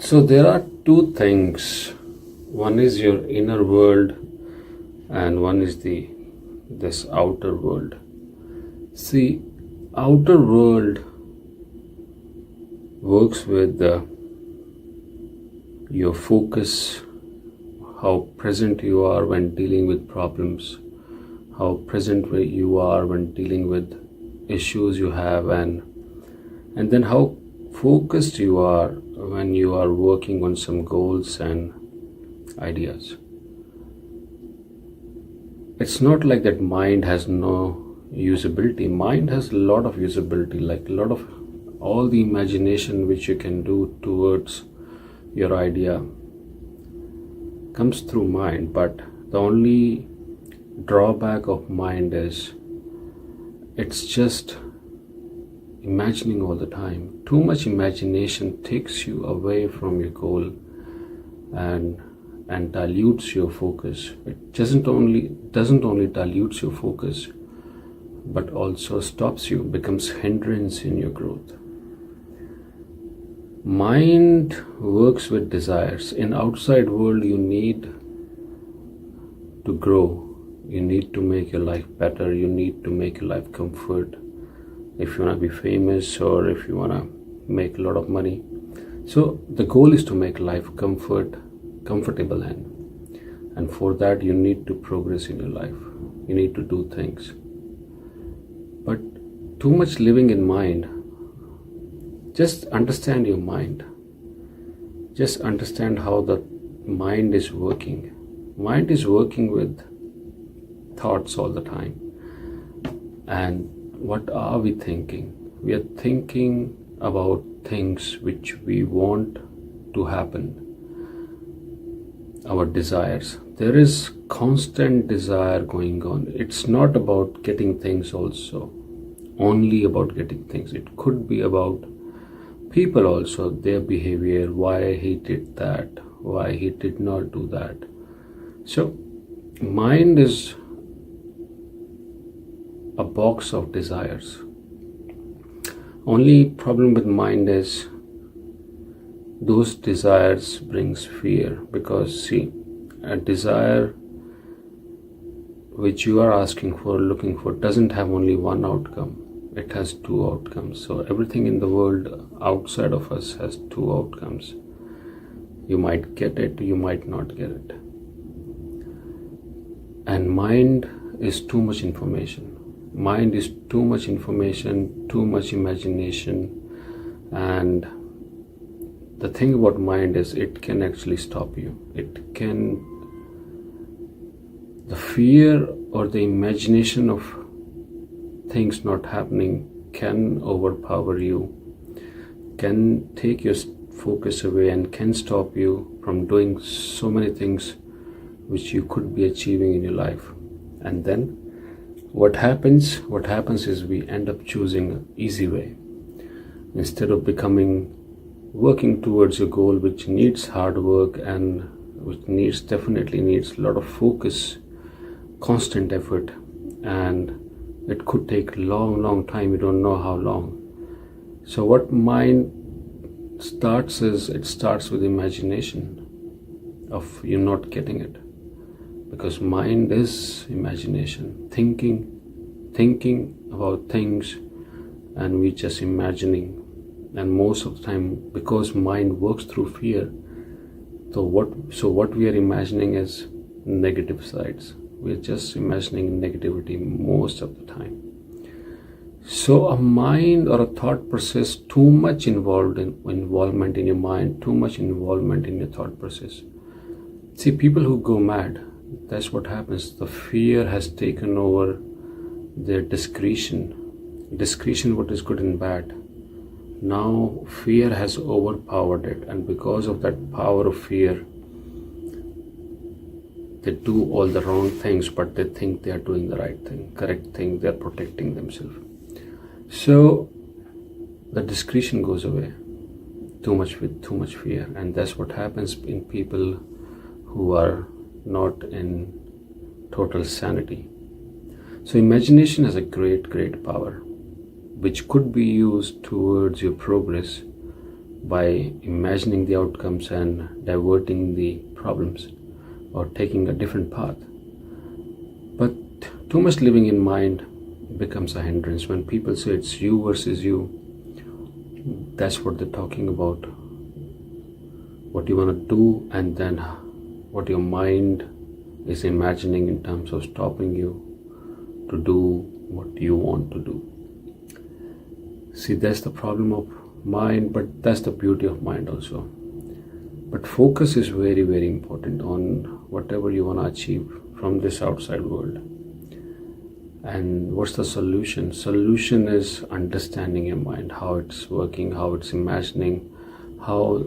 So there are two things. One is your inner world and one is the this outer world. See, outer world works with your focus, how present you are when dealing with problems, how present you are when dealing with issues you have, and then how focused you are when you are working on some goals and ideas. It's not like that mind has no usability. Mind has a lot of usability, like a lot of all the imagination which you can do towards your idea comes through mind. But the only drawback of mind is it's just imagining all the time. Too much imagination takes you away from your goal and dilutes your focus. It doesn't only dilutes your focus, but also stops you, becomes hindrance in your growth. Mind works with desires. In outside world, you need to grow. You need to make your life better. You need to make your life comfort. If you want to be famous or if you want to make a lot of money. So the goal is to make life comfortable, and for that you need to progress in your life. You need to do things. But too much living in mind. Just understand your mind. Just understand how the mind is working. Mind is working with thoughts all the time. And what are we thinking? We are thinking about things which we want to happen. Our desires. There is constant desire going on. It's not about getting things also. Only about getting things. It could be about people also, their behavior, why he did that, why he did not do that. So mind is a box of desires. Only problem with mind is those desires brings fear, because see, a desire which you are asking for, looking for, doesn't have only one outcome. It has two outcomes. So everything in the world outside of us has two outcomes. You might get it, you might not get it. And mind is too much information. Mind is too much information, too much imagination. And the thing about mind is it can actually stop you. The fear or the imagination of things not happening can overpower you, can take your focus away, and can stop you from doing so many things which you could be achieving in your life. And then what happens is we end up choosing an easy way instead of working towards a goal which needs hard work and which definitely needs a lot of focus, constant effort, and it could take a long time. You don't know how long. So what mind starts is, it starts with imagination of you not getting it, because mind is imagination, thinking about things, and we just imagining. And most of the time, because mind works through fear, so what we are imagining is negative sides. We're just imagining negativity most of the time. So a mind or a thought process, too much involvement in your mind, too much involvement in your thought process. See, people who go mad, that's what happens. The fear has taken over their discretion, what is good and bad. Now fear has overpowered it, and because of that power of fear, they do all the wrong things, but they think they are doing the right thing, correct thing. They are protecting themselves. So the discretion goes away. Too much fear, and that's what happens in people who are not in total sanity. So imagination has a great power, which could be used towards your progress, by imagining the outcomes and diverting the problems or taking a different path. But too much living in mind becomes a hindrance. When people say it's you versus you, that's what they're talking about. What you want to do, and then what your mind is imagining in terms of stopping you to do what you want to do. See, that's the problem of mind, but that's the beauty of mind also. But focus is very, very important on whatever you want to achieve from this outside world. And what's the solution? Solution is understanding your mind, how it's working, how it's imagining, how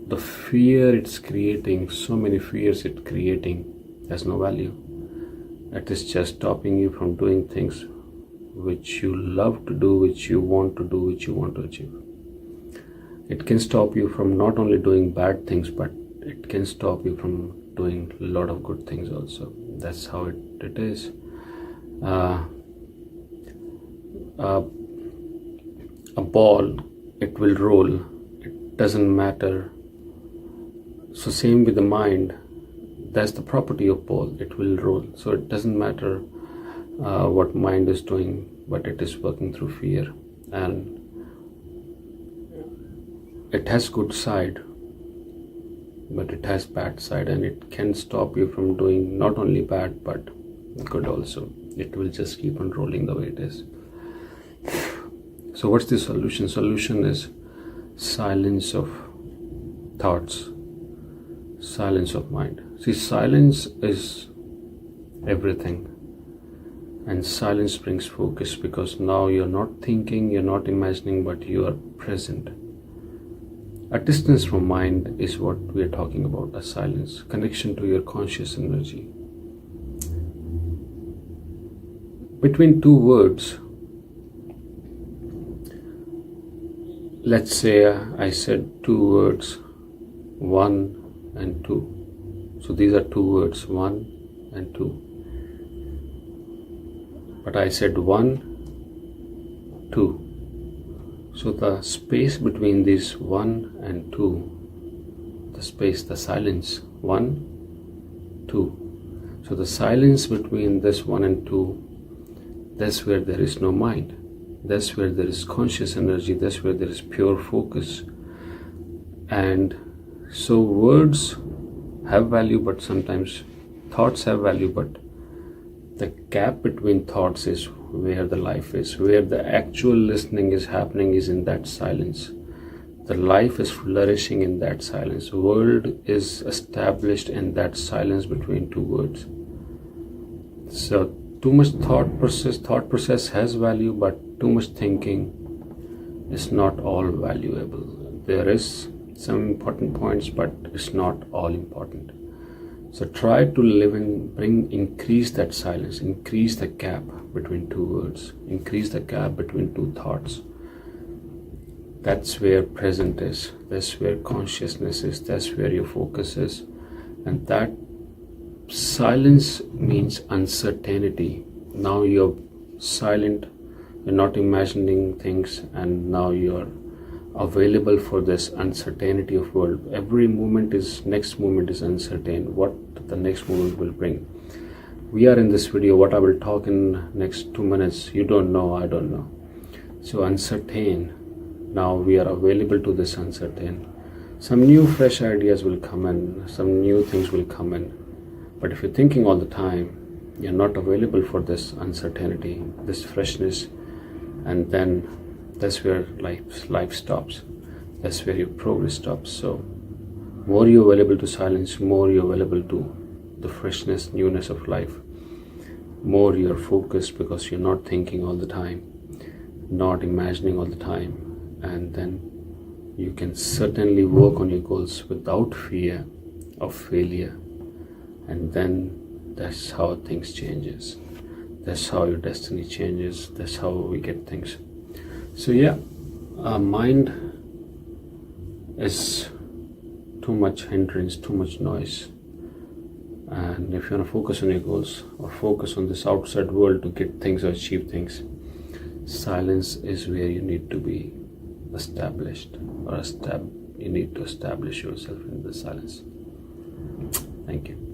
the fear it's creating, so many fears it's creating, has no value. It is just stopping you from doing things which you love to do, which you want to do, which you want to achieve. It can stop you from not only doing bad things, but it can stop you from doing a lot of good things also. That's how it is. A ball, it will roll. It doesn't matter. So same with the mind. That's the property of ball. It will roll. So it doesn't matter what mind is doing, but it is working through fear. And it has good side, but it has bad side, and it can stop you from doing not only bad but good also. It will just keep on rolling the way it is. So what's the solution? Solution is silence of thoughts, silence of mind. See, silence is everything, and silence brings focus, because now you're not thinking, you're not imagining, but you are present. A distance from mind is what we are talking about, a silence, connection to your conscious energy. Between two words, let's say I said two words, 1 and 2. So these are two words, 1 and 2. But I said 1, 2. So the space between these 1 and 2, the space, the silence, 1, 2. So the silence between this 1 and 2, that's where there is no mind. That's where there is conscious energy. That's where there is pure focus. And so words have value, but sometimes thoughts have value, but the gap between thoughts is where the life is, where the actual listening is happening is in that silence. The life is flourishing in that silence. World is established in that silence between two words. So too much thought process has value, but too much thinking is not all valuable. There is some important points, but it's not all important. So try to live and increase that silence, increase the gap between two words, increase the gap between two thoughts. That's where present is, that's where consciousness is, that's where your focus is. And that silence means uncertainty. Now you're silent, you're not imagining things, and now you're available for this uncertainty of world. Every next moment is uncertain, what the next moment will bring. We are in this video, what I will talk in next 2 minutes, you don't know, I don't know. So uncertain, now we are available to this uncertain. Some new fresh ideas will come in, some new things will come in. But if you're thinking all the time, you're not available for this uncertainty, this freshness, and then that's where life stops. That's where your progress stops. So more you're available to silence, more you're available to the freshness, newness of life. More you're focused because you're not thinking all the time, not imagining all the time. And then you can certainly work on your goals without fear of failure. And then that's how things changes. That's how your destiny changes. That's how we get things. So yeah, mind is too much hindrance, too much noise. And if you want to focus on your goals or focus on this outside world to get things or achieve things, silence is where you need to be established or you need to establish yourself in the silence. Thank you.